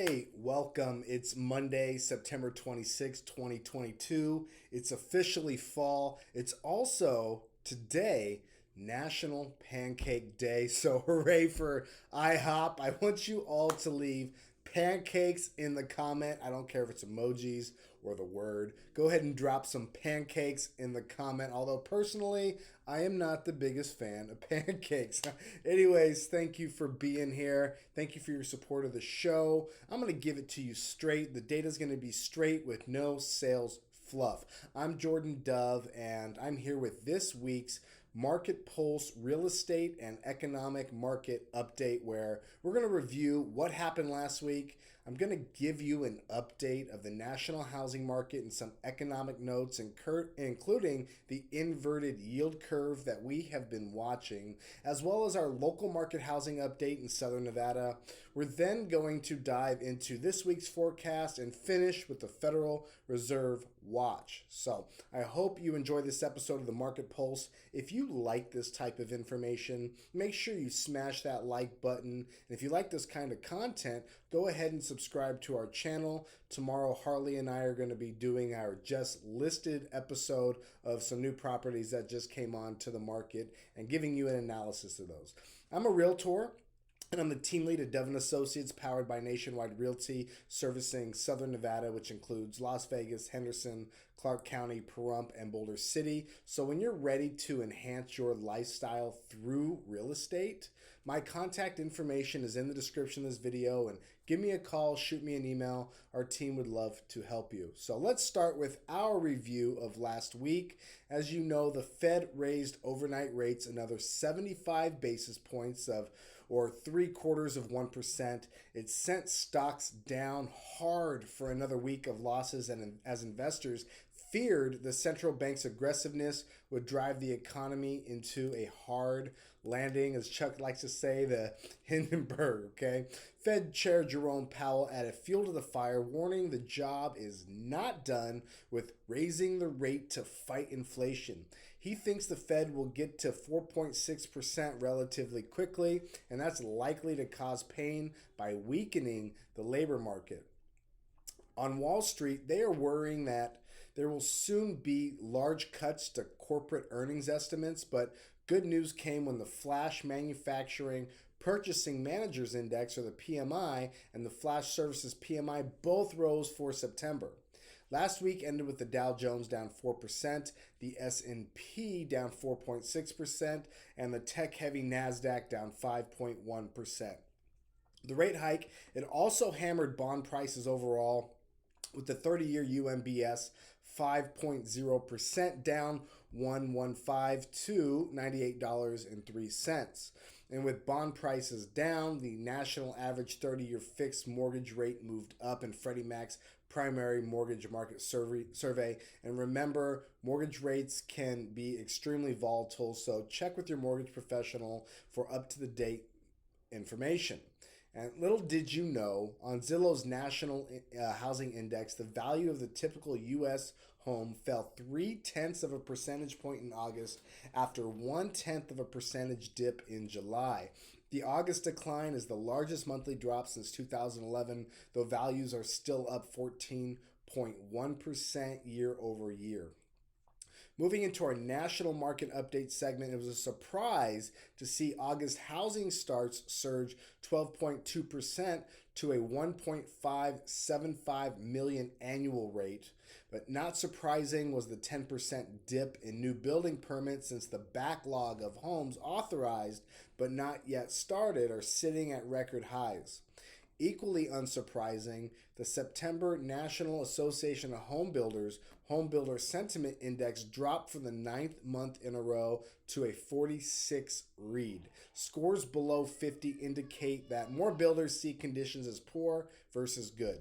Hey, welcome. It's Monday, September 26, 2022. It's officially fall. It's also today National Pancake Day. So hooray for IHOP. I want you all to leave pancakes in the comment. I don't care if it's emojis or the word. Go ahead and drop some pancakes in the comment. Although personally, I am not the biggest fan of pancakes. Anyways, thank you for being here. Thank you for your support of the show. I'm going to give it to you straight. The data is going to be straight with no sales fluff. I'm Jordan Dove, and I'm here with this week's Market Pulse Real Estate and Economic Market Update, where we're going to review what happened last week. I'm going to give you an update of the national housing market and some economic notes, including the inverted yield curve that we have been watching, as well as our local market housing update in Southern Nevada. We're then going to dive into this week's forecast and finish with the Federal Reserve Watch. So I hope you enjoy this episode of the Market Pulse. If you like this type of information, make sure you smash that like button. And if you like this kind of content, go ahead and subscribe to our channel. Tomorrow, Harley and I are going to be doing our just listed episode of some new properties that just came on to the market and giving you an analysis of those. I'm a realtor, and I'm the team lead at Devon Associates, powered by Nationwide Realty, servicing Southern Nevada, which includes Las Vegas, Henderson, Clark County, Pahrump, and Boulder City. So when you're ready to enhance your lifestyle through real estate, my contact information is in the description of this video, and give me a call, shoot me an email. Our team would love to help you. So let's start with our review of last week. As you know, the Fed raised overnight rates another 75 basis points or 0.75%. It sent stocks down hard for another week of losses, and as investors feared the central bank's aggressiveness would drive the economy into a hard landing, as Chuck likes to say, the Hindenburg, okay? Fed Chair Jerome Powell added fuel to the fire, warning the job is not done with raising the rate to fight inflation. He thinks the Fed will get to 4.6% relatively quickly, and that's likely to cause pain by weakening the labor market. On Wall Street, they are worrying that there will soon be large cuts to corporate earnings estimates, but good news came when the Flash Manufacturing Purchasing Managers Index, or the PMI, and the Flash Services PMI both rose for September. Last week ended with the Dow Jones down 4%, the S&P down 4.6%, and the tech-heavy NASDAQ down 5.1%. The rate hike, it also hammered bond prices overall, with the 30-year UMBS 5.0% down 115 to $98.03. And with bond prices down, the national average 30-year fixed mortgage rate moved up in Freddie Mac's primary mortgage market survey. And remember, mortgage rates can be extremely volatile, so check with your mortgage professional for up-to-the-date information. And little did you know, on Zillow's National Housing Index, the value of the typical U.S. home fell 0.3 of a percentage point in August after 0.1 of a percentage dip in July. The August decline is the largest monthly drop since 2011, though values are still up 14.1% year over year. Moving into our national market update segment, it was a surprise to see August housing starts surge 12.2% to a 1.575 million annual rate. But not surprising was the 10% dip in new building permits, since the backlog of homes authorized but not yet started are sitting at record highs. Equally unsurprising, the September National Association of Homebuilders Homebuilder Sentiment Index dropped for the 9th month in a row to a 46 read. Scores below 50 indicate that more builders see conditions as poor versus good.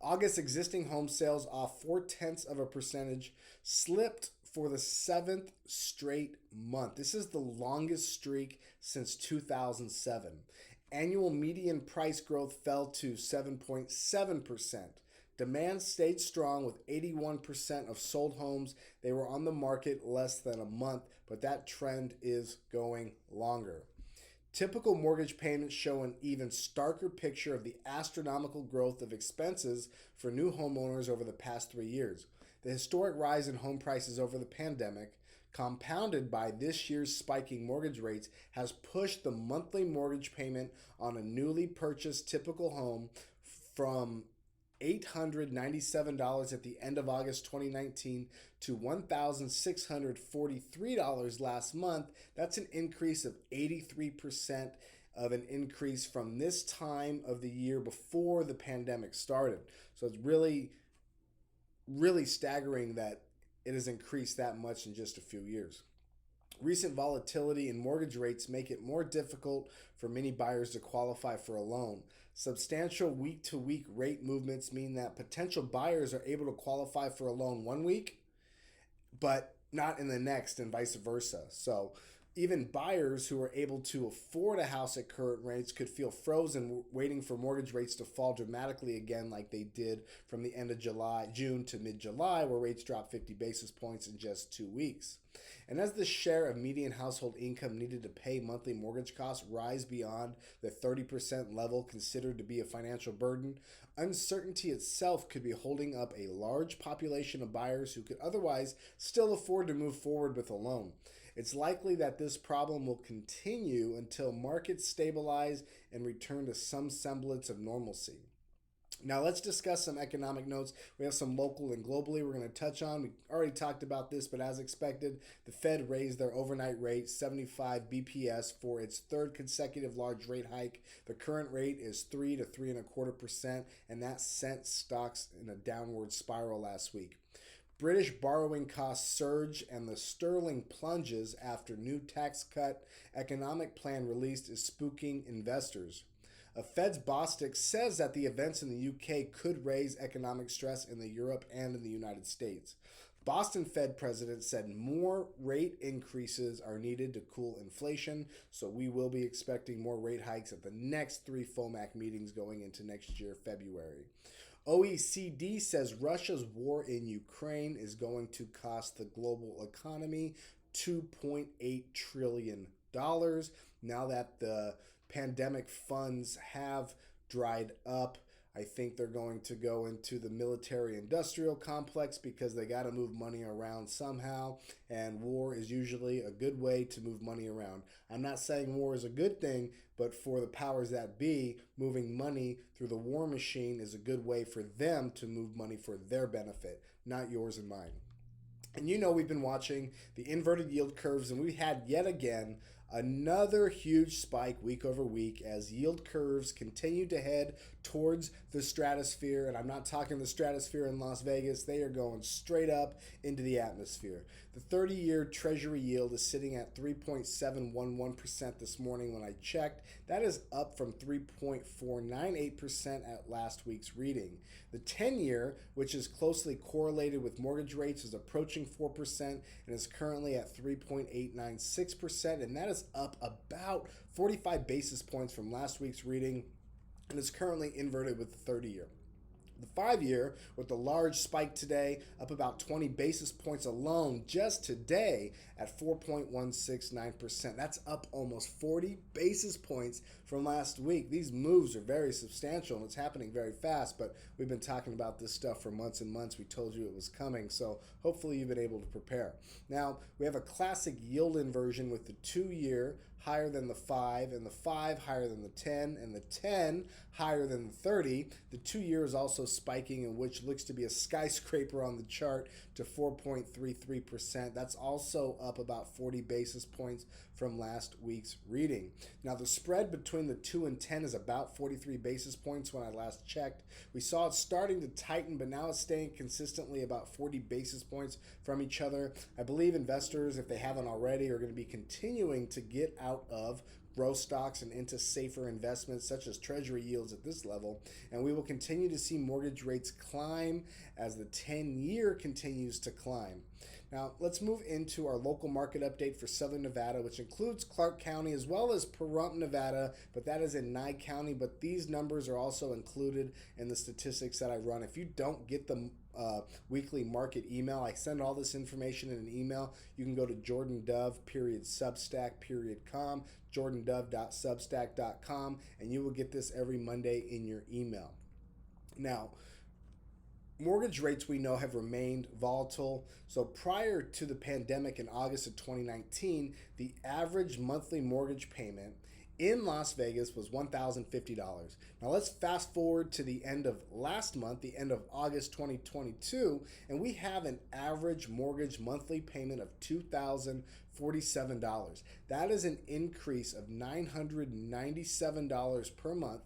August existing home sales off 0.4% slipped for the 7th straight month. This is the longest streak since 2007. Annual median price growth fell to 7.7%. Demand stayed strong with 81% of sold homes. They were on the market less than a month, but that trend is going longer. Typical mortgage payments show an even starker picture of the astronomical growth of expenses for new homeowners over the past 3 years. The historic rise in home prices over the pandemic, compounded by this year's spiking mortgage rates, has pushed the monthly mortgage payment on a newly purchased typical home from $897 at the end of August 2019 to $1,643 last month. That's an increase of 83% of an increase from this time of the year before the pandemic started. So it's really, really staggering that it has increased that much in just a few years. Recent volatility in mortgage rates make it more difficult for many buyers to qualify for a loan. Substantial week-to-week rate movements mean that potential buyers are able to qualify for a loan one week, but not in the next, and vice versa. So even buyers who are able to afford a house at current rates could feel frozen waiting for mortgage rates to fall dramatically again like they did from the end of June to mid-July, where rates dropped 50 basis points in just 2 weeks. And as the share of median household income needed to pay monthly mortgage costs rise beyond the 30% level considered to be a financial burden, uncertainty itself could be holding up a large population of buyers who could otherwise still afford to move forward with a loan. It's likely that this problem will continue until markets stabilize and return to some semblance of normalcy. Now let's discuss some economic notes. We have some local and globally we're going to touch on. We already talked about this, but as expected, the Fed raised their overnight rate 75 BPS for its third consecutive large rate hike. The current rate is 3 to 3.25%, and that sent stocks in a downward spiral last week. British borrowing costs surge and the sterling plunges after new tax cut economic plan released is spooking investors. A Fed's Bostic says that the events in the UK could raise economic stress in Europe and in the United States. Boston Fed president said more rate increases are needed to cool inflation, so we will be expecting more rate hikes at the next 3 FOMAC meetings going into next year, February. OECD says Russia's war in Ukraine is going to cost the global economy $2.8 trillion. Now that the pandemic funds have dried up, I think they're going to go into the military-industrial complex because they got to move money around somehow, and war is usually a good way to move money around. I'm not saying war is a good thing, but for the powers that be, moving money through the war machine is a good way for them to move money for their benefit, not yours and mine. And you know we've been watching the inverted yield curves, and we had yet again another huge spike week over week as yield curves continue to head towards the stratosphere. And I'm not talking the stratosphere in Las Vegas. They are going straight up into the atmosphere. The 30-year Treasury yield is sitting at 3.711% this morning when I checked. That is up from 3.498% at last week's reading. The 10-year, which is closely correlated with mortgage rates, is approaching 4% and is currently at 3.896%, and that is up about 45 basis points from last week's reading and is currently inverted with the 30-year. The 5-year, with the large spike today, up about 20 basis points alone just today at 4.169%. That's up almost 40 basis points from last week. These moves are very substantial and it's happening very fast, but we've been talking about this stuff for months and months. We told you it was coming, so hopefully you've been able to prepare. Now, we have a classic yield inversion with the 2-year higher than the 5, and the 5 higher than the 10, and the 10 higher than the 30. The 2-year is also spiking, in which looks to be a skyscraper on the chart, to 4.33%. That's also up about 40 basis points from last week's reading. Now, the spread between the 2 and 10 is about 43 basis points when I last checked. We saw it starting to tighten, but now it's staying consistently about 40 basis points from each other. I believe investors, if they haven't already, are going to be continuing to get out of growth stocks and into safer investments such as treasury yields at this level, and we will continue to see mortgage rates climb as the 10-year continues to climb. Now, let's move into our local market update for Southern Nevada, which includes Clark County as well as Pahrump, Nevada, but that is in Nye County. But these numbers are also included in the statistics that I run. If you don't get the weekly market email. I send all this information in an email. You can go to jordandove.substack.com, jordandove.substack.com, and you will get this every Monday in your email. Now, mortgage rates we know have remained volatile. So prior to the pandemic in August of 2019, the average monthly mortgage payment in Las Vegas was $1,050. Now let's fast forward to the end of last month, the end of August 2022, and we have an average mortgage monthly payment of $2,047. That is an increase of $997 per month,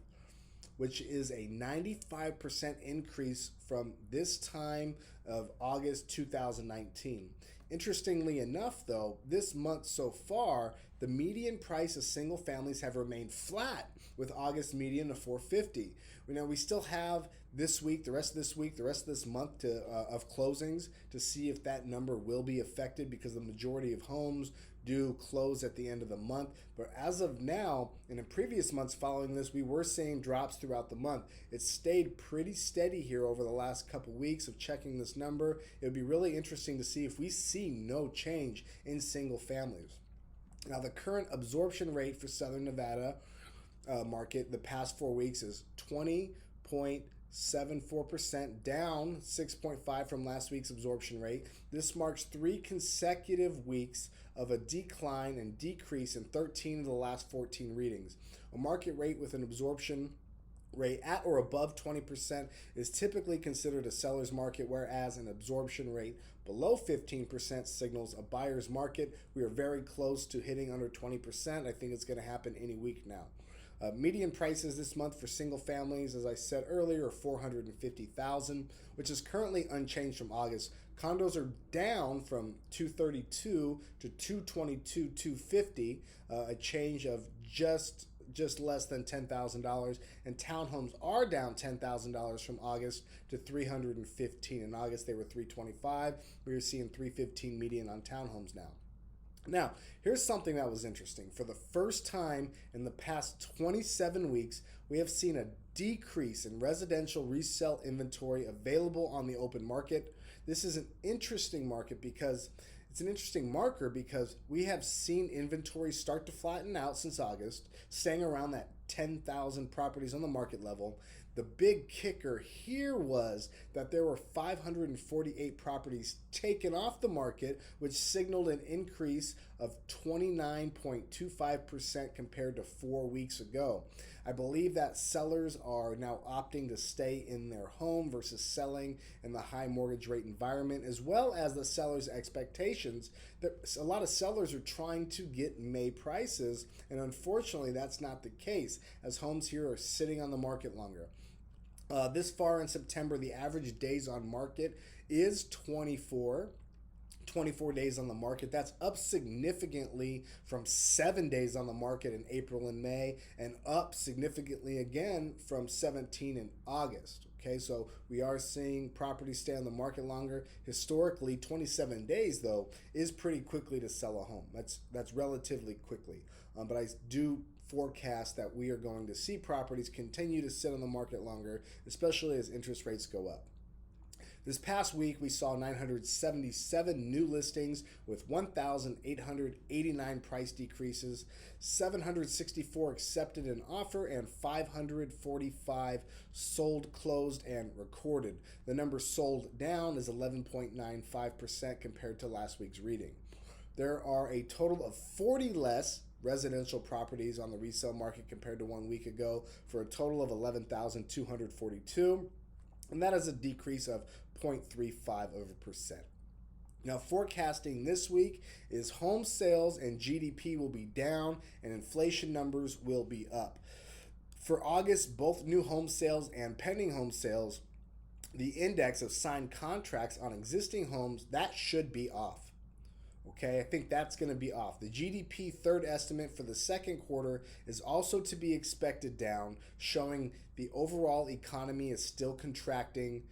which is a 95% increase from this time of August 2019. Interestingly enough, though, this month so far, the median price of single families have remained flat, with August median of $450. We still have this week, the rest of this week, the rest of this month of closings to see if that number will be affected, because the majority of homes do close at the end of the month. But as of now, and in previous months following this, we were seeing drops throughout the month. It stayed pretty steady here over the last couple weeks of checking this number. It would be really interesting to see if we see no change in single families. Now, the current absorption rate for Southern Nevada market the past 4 weeks is 20.74%, down 6.5 from last week's absorption rate. This marks 3 consecutive weeks of a decline and decrease in 13 of the last 14 readings. A market rate with an absorption rate at or above 20% is typically considered a seller's market, whereas an absorption rate below 15% signals a buyer's market. We are very close to hitting under 20%. I think it's going to happen any week now. Median prices this month for single families, as I said earlier, are $450,000, which is currently unchanged from August. Condos are down from $232,000 to $222,250, a change of just less than $10,000, and townhomes are down $10,000 from August to $315,000. In August they were $325,000. We are seeing $315,000 median on townhomes now. Now, here's something that was interesting. For the first time in the past 27 weeks, we have seen a decrease in residential resale inventory available on the open market. This is an interesting market because it's an interesting marker because we have seen inventory start to flatten out since August, staying around that 10,000 properties on the market level. The big kicker here was that there were 548 properties taken off the market, which signaled an increase of 29.25% compared to 4 weeks ago. I believe that sellers are now opting to stay in their home versus selling in the high mortgage rate environment, as well as the sellers' expectations. A lot of sellers are trying to get May prices, and unfortunately that's not the case, as homes here are sitting on the market longer. This far in September, the average days on market is 24 days on the market. That's up significantly from 7 days on the market in April and May, and up significantly again from 17 in August. Okay, so we are seeing properties stay on the market longer. Historically, 27 days though is pretty quickly to sell a home. That's relatively quickly. But I do forecast that we are going to see properties continue to sit on the market longer, especially as interest rates go up. This past week, we saw 977 new listings with 1,889 price decreases, 764 accepted an offer, and 545 sold, closed, and recorded. The number sold down is 11.95% compared to last week's reading. There are a total of 40 less residential properties on the resale market compared to 1 week ago, for a total of 11,242, and that is a decrease of 0.35%. Now, forecasting this week is home sales and GDP will be down and inflation numbers will be up. For August, both new home sales and pending home sales, the index of signed contracts on existing homes, that should be off. Okay, I think that's going to be off. The GDP third estimate for the second quarter is also to be expected down, showing the overall economy is still contracting.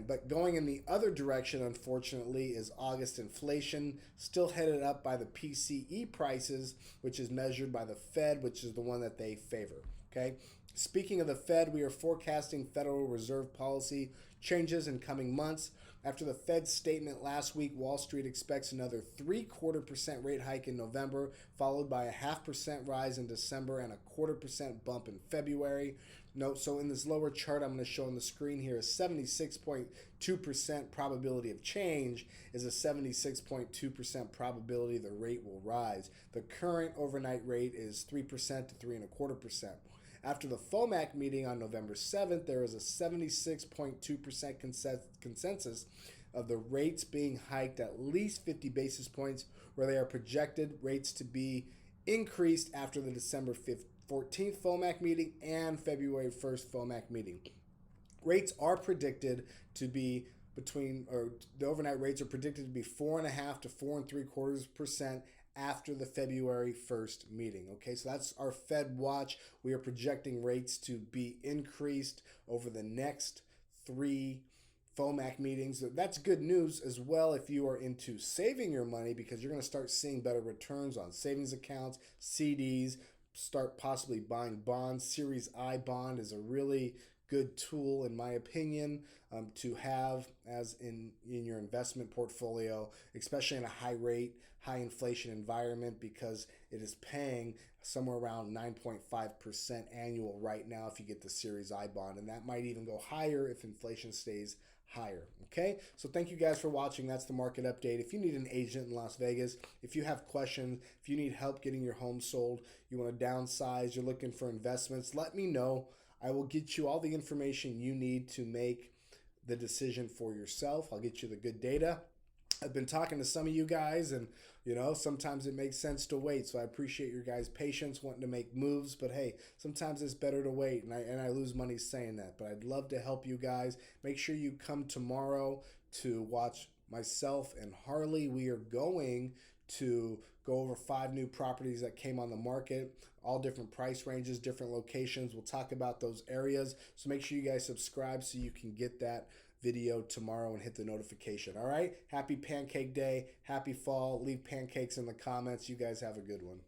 But going in the other direction, unfortunately, is August inflation, still headed up by the PCE prices, which is measured by the Fed, which is the one that they favor. Okay. Speaking of the Fed, we are forecasting Federal Reserve policy changes in coming months. After the Fed's statement last week, Wall Street expects another 0.75% rate hike in November, followed by a 0.5% rise in December and a 0.25% bump in February. Note, so in this lower chart I'm going to show on the screen here, a 76.2% probability of change is a 76.2% probability the rate will rise. The current overnight rate is 3% to 3.25%. After the FOMAC meeting on November 7th, there is a 76.2% consensus of the rates being hiked at least 50 basis points, where they are projected rates to be increased after the December 14th FOMAC meeting and February 1st FOMAC meeting. Rates are predicted to be the overnight rates are predicted to be 4.5% to 4.75% after the February 1st meeting. Okay, so that's our Fed watch. We are projecting rates to be increased over the next 3 FOMAC meetings. That's good news as well if you are into saving your money, because you're going to start seeing better returns on savings accounts, CDs, start possibly buying bonds. Series I bond is a really good tool, in my opinion, to have as in your investment portfolio, especially in a high rate, high inflation environment, because it is paying somewhere around 9.5% annual right now if you get the Series I bond, and that might even go higher if inflation stays higher. Okay, so thank you guys for watching. That's the market update. If you need an agent in Las Vegas, if you have questions, if you need help getting your home sold, you want to downsize, you're looking for investments, let me know. I will get you all the information you need to make the decision for yourself. I'll get you the good data. I've been talking to some of you guys, and sometimes it makes sense to wait. So I appreciate your guys' patience, wanting to make moves. But hey, sometimes it's better to wait, and I lose money saying that. But I'd love to help you guys. Make sure you come tomorrow to watch myself and Harley. We are going to go over 5 new properties that came on the market, all different price ranges, different locations. We'll talk about those areas. So make sure you guys subscribe so you can get that video tomorrow and hit the notification. All right, happy pancake day, happy fall. Leave pancakes in the comments. You guys have a good one.